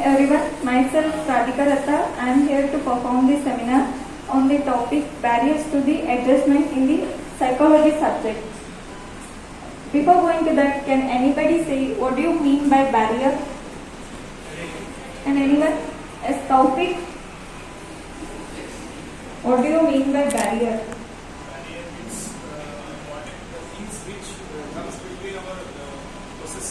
everyone, myself Radhika Ratta. I am here to perform the seminar on the topic barriers to the adjustment in the psychology subject. Before going to that, can anybody say what do you mean by barrier? And anyone? As topic, what do you mean by barrier? Barrier means the things which comes between our process.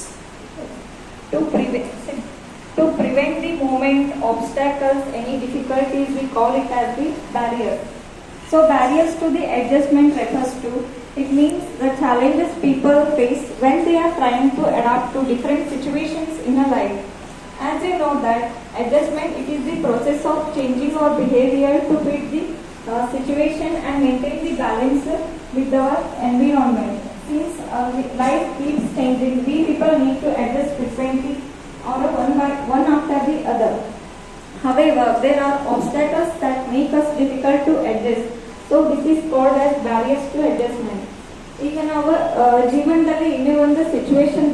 To prevent the movement, obstacles, any difficulties, we call it as the barrier. So barriers to the adjustment refers to, it means the challenges people face when they are trying to adapt to different situations in a life. As you know that adjustment, it is the process of changing our behavior to fit the situation and maintain the balance with our environment. Since life keeps changing, we people need to adjust frequently or one after the other. However, there are obstacles that make us difficult to adjust. So this is called as barriers to adjustment. ಈಗ ನಾವು ಜೀವನದಲ್ಲಿ ಇನ್ನೇ ಒಂದು situation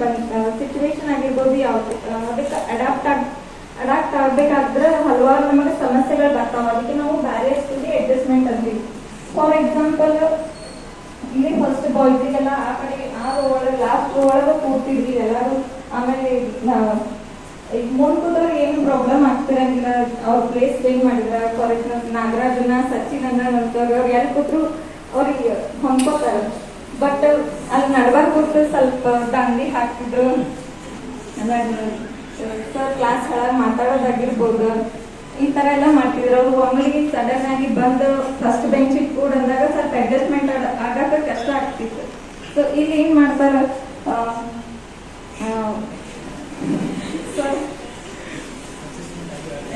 ಆಗಿರ್ಬೋದು ಅದಕ್ಕೆ adapt ಆಗ್ಬೇಕಾದ್ರೆ ಹಲವಾರು ನಮಗೆ ಸಮಸ್ಯೆಗಳು ಬರ್ತಾವ. ಅದಕ್ಕೆ ನಾವು ಬ್ಯಾರಿಯರ್ಸ್ ಟು ದಿ ಅಡ್ಜಸ್ಟ್ಮೆಂಟ್ ಅಂತೀವಿ. ಫಾರ್ ಎಕ್ಸಾಂಪಲ್, ಇಲ್ಲಿ ಫಸ್ಟ್ ಬಾಯ್ಸಿಗೆಲ್ಲ ಆ ಕಡೆ ಲಾಸ್ಟ್ ಒಳಗೆ ಕೂತಿದ್ವಿ ಎಲ್ಲರೂ. ಆಮೇಲೆ ಈಗ ಮುಂದೂದವ್ರಿಗೆ ಏನು ಪ್ರಾಬ್ಲಮ್ ಆಗ್ತಿರಂಗಿಲ್ಲ, ಅವ್ರ ಪ್ಲೇಸ್ ಚೇಂಜ್ ಮಾಡಿದ್ರ. ಫಾರ್ ಎಕ್ಸಾಂಪಲ್ ನಾಗರಾಜನ ಸಚಿನ್ ಅನ್ನೋಂಥವ್ರು ಅವ್ರು ಎಲ್ಲಿ ಕೂತ್ರು ಅವ್ರಿಗೆ ಹೊಂದ್ಕೋತಾರೆ. ಬಟ್ ಅಲ್ಲಿ ನಡ್ಬಾರ್ದು ಕೂತು ಸ್ವಲ್ಪ ದಂಡಿ ಹಾಕ್ತಿದ್ರು, ಸರ್ ಕ್ಲಾಸ್ ಒಳಗೆ ಮಾತಾಡೋದಾಗಿರ್ಬೋದು, ಈ ತರ ಎಲ್ಲ ಮಾಡ್ತಿದ್ರು. ಅವ್ರು ಒಮ್ಮೆಗೆ ಸಡನ್ ಆಗಿ ಬಂದು ಫಸ್ಟ್ ಬೆಂಚಿಗೆ ಕೂಡ ಅಂದಾಗ ಸ್ವಲ್ಪ ಅಡ್ಜಸ್ಟ್ಮೆಂಟ್ ಆಗಕ್ಕೆ ಕಷ್ಟ ಆಗ್ತಿತ್ತು. ಸೊ ಇಲ್ಲಿ ಏನ್ ಮಾಡ್ತಾರ,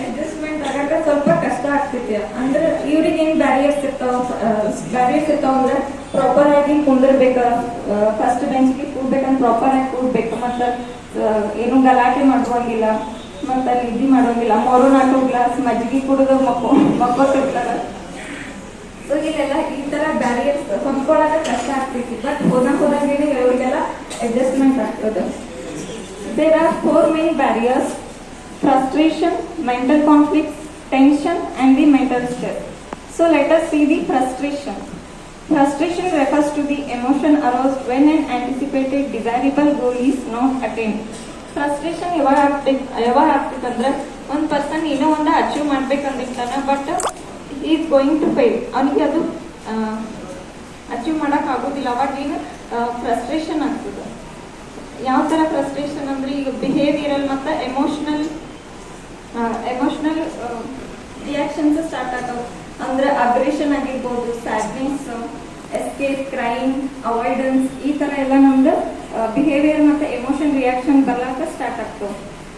ಅಡ್ಜಸ್ಟ್ಮೆಂಟ್ ಆಗಕ್ಕೆ ಸ್ವಲ್ಪ ಕಷ್ಟ ಆಗ್ತೈತಿ. ಅಂದ್ರೆ ಇವ್ರಿಗೆ ಏನ್ ಬ್ಯಾರಿಯರ್ಸ್ ಇರ್ತಾವ ಅಂದ್ರೆ ಪ್ರಾಪರ್ ಆಗಿ ಕುಂದಿರ್ಬೇಕ, ಫಸ್ಟ್ ಬೆಂಚ್ಗೆ ಕೂಡ್ಬೇಕಂದ್ರೆ ಪ್ರಾಪರ್ ಆಗಿ ಕೂಡ್ಬೇಕು, ಮತ್ತ ಏನು ಗಲಾಟೆ ಮಾಡುವಂಗಿಲ್ಲ, ಮತ್ತ ನಿದ್ದೆ ಮಾಡೋಂಗಿಲ್ಲ, 3-4 ಗ್ಲಾಸ್ ಮಜ್ಜಿಗೆ ಕುಡಿದು ಮಕ್ಕೋತಿರ್ತಾರ. ಸೊ ಇಲ್ಲೆಲ್ಲ ಈ ತರ ಬ್ಯಾರಿಯರ್ಸ್ ಹೊಂದ್ಕೊಳ್ಳಾಕ ಕಷ್ಟ ಆಗ್ತೈತಿ. ಬಟ್ ಹೋದಂಗೇನೆ ಇವ್ರಿಗೆಲ್ಲ ಅಡ್ಜಸ್ಟ್ಮೆಂಟ್ ಆಗ್ತದೆ. There are 4 main barriers: frustration, mental conflicts, tension, and the mental stress. So let us see the frustration. Frustration refers to the emotion aroused when an anticipated desirable goal is not attained. Frustration ಯಾವಾಗ ಆಗ್ತೈತಂದ್ರೆ ಒಂದು person ಏನೋ ಒಂದು achieve ಮಾಡ್ಬೇಕಂದಿರ್ತಾನ, but is going to fail, ಅವನಿಗೆ ಅದು achieve ಮಾಡಕ್ ಆಗೋದಿಲ್ಲ. ಅವಾಗ ಏನು ಫ್ರಸ್ಟ್ರೇಷನ್ ಆಗ್ತದೆ. ಯಾವ ತರ ಫ್ರಸ್ಟ್ರೇಷನ್ ಅಂದ್ರೆ ಈಗ ಬಿಹೇವಿಯರಲ್ ಮತ್ತು ಎಮೋಷನಲ್ ರಿಯಾಕ್ಷನ್ಸ್ ಸ್ಟಾರ್ಟ್ ಆಗ್ತಾವ. ಅಂದ್ರೆ ಅಗ್ರೆಷನ್ ಆಗಿರ್ಬೋದು, ಸ್ಯಾಡ್ನೆಸ್, ಎಸ್ಕೇಪ್, ಕ್ರೈಮ್, ಅವಾಯ್ಡೆನ್ಸ್, ಈ ತರ ಎಲ್ಲ ನಮ್ದು ಬಿಹೇವಿಯರ್ ಮತ್ತು ಎಮೋಷನ್ ರಿಯಾಕ್ಷನ್ ಬರ್ಲಾಕ ಸ್ಟಾರ್ಟ್ ಆಗ್ತವೆ.